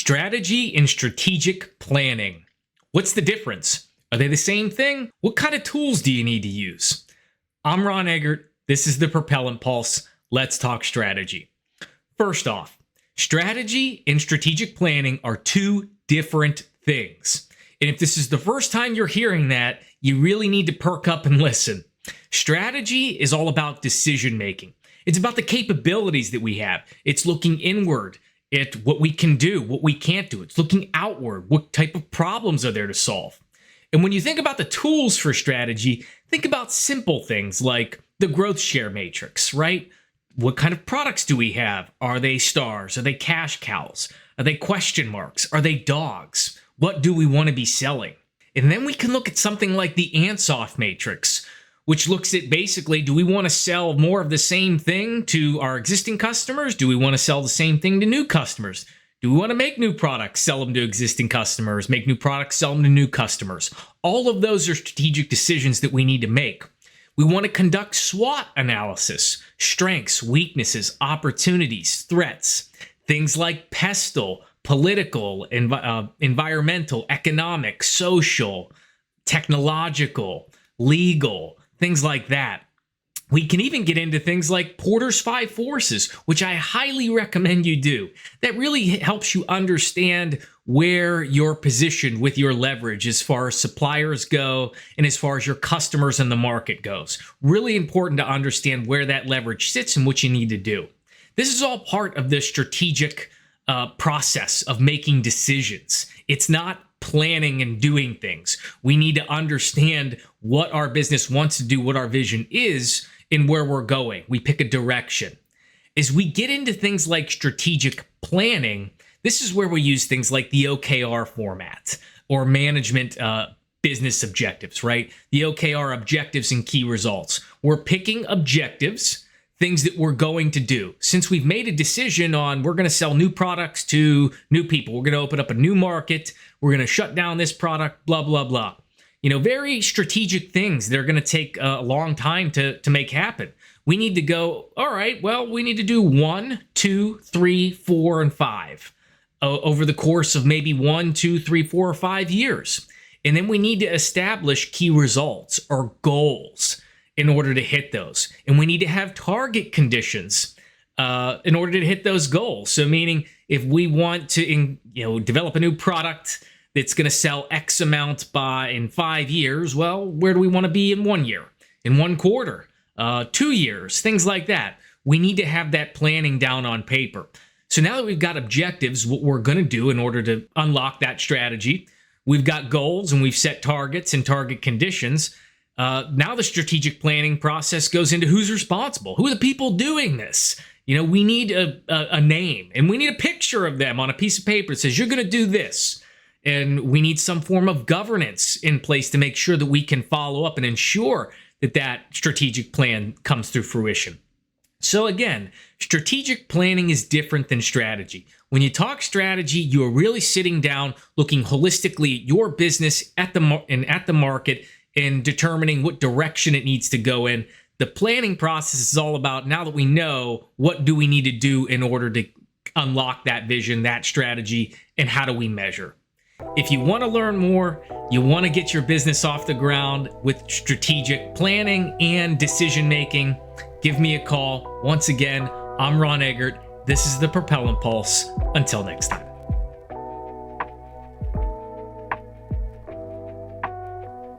Strategy and strategic planning. What's the difference? Are they the same thing? What kind of tools do you need to use? I'm Ron Eggert. This is the Propellant Pulse. Let's talk strategy. First off, strategy and strategic planning are two different things. And if this is the first time you're hearing that, you really need to perk up and listen. Strategy is all about decision making. It's about the capabilities that we have. It's looking inward at what we can do, what we can't do. It's looking outward. What type of problems are there to solve? And when you think about the tools for strategy, think about simple things like the growth share matrix, right? What kind of products do we have? Are they stars? Are they cash cows? Are they question marks? Are they dogs? What do we want to be selling? And then we can look at something like the ants-off matrix, which looks at basically, do we want to sell more of the same thing to our existing customers? Do we want to sell the same thing to new customers? Do we want to make new products, sell them to existing customers, make new products, sell them to new customers? All of those are strategic decisions that we need to make. We want to conduct SWOT analysis, strengths, weaknesses, opportunities, threats, things like pestle, political, environmental, economic, social, technological, legal, things like that. We can even get into things like Porter's 5 Forces, which I highly recommend you do. That really helps you understand where you're positioned with your leverage as far as suppliers go and as far as your customers and the market goes. Really important to understand where that leverage sits and what you need to do. This is all part of the strategic process of making decisions. It's not planning and doing things. We need to understand what our business wants to do, what our vision is, and where we're going. We pick a direction. As we get into things like strategic planning, this is where we use things like the OKR format or management business objectives, right? The OKR, objectives and key results. We're picking objectives, things that we're going to do. Since we've made a decision on we're going to sell new products to new people, we're going to open up a new market, we're going to shut down this product, blah, blah, blah. You know, very strategic things that are going to take a long time to make happen. We need to go, all right, well, we need to do 1, 2, 3, 4, and 5 over the course of maybe 1, 2, 3, 4, or 5 years. And then we need to establish key results or goals in order to hit those. And we need to have target conditions in order to hit those goals. So meaning if we want to develop a new product that's going to sell X amount in 5 years, well, where do we want to be in 1 year, in 1 quarter, 2 years, things like that? We need to have that planning down on paper. So now that we've got objectives, what we're going to do in order to unlock that strategy, we've got goals and we've set targets and target conditions. Now the strategic planning process goes into who's responsible. Who are the people doing this? You know, we need a name and we need a picture of them on a piece of paper that says you're going to do this. And we need some form of governance in place to make sure that we can follow up and ensure that that strategic plan comes through fruition. So again, strategic planning is different than strategy. When you talk strategy, you are really sitting down, looking holistically at your business at the market and determining what direction it needs to go in. The planning process is all about, now that we know, what do we need to do in order to unlock that vision, that strategy, and how do we measure? If you want to learn more, you want to get your business off the ground with strategic planning and decision making, give me a call. Once again, I'm Ron Eggert. This is the Propellant Pulse. Until next time.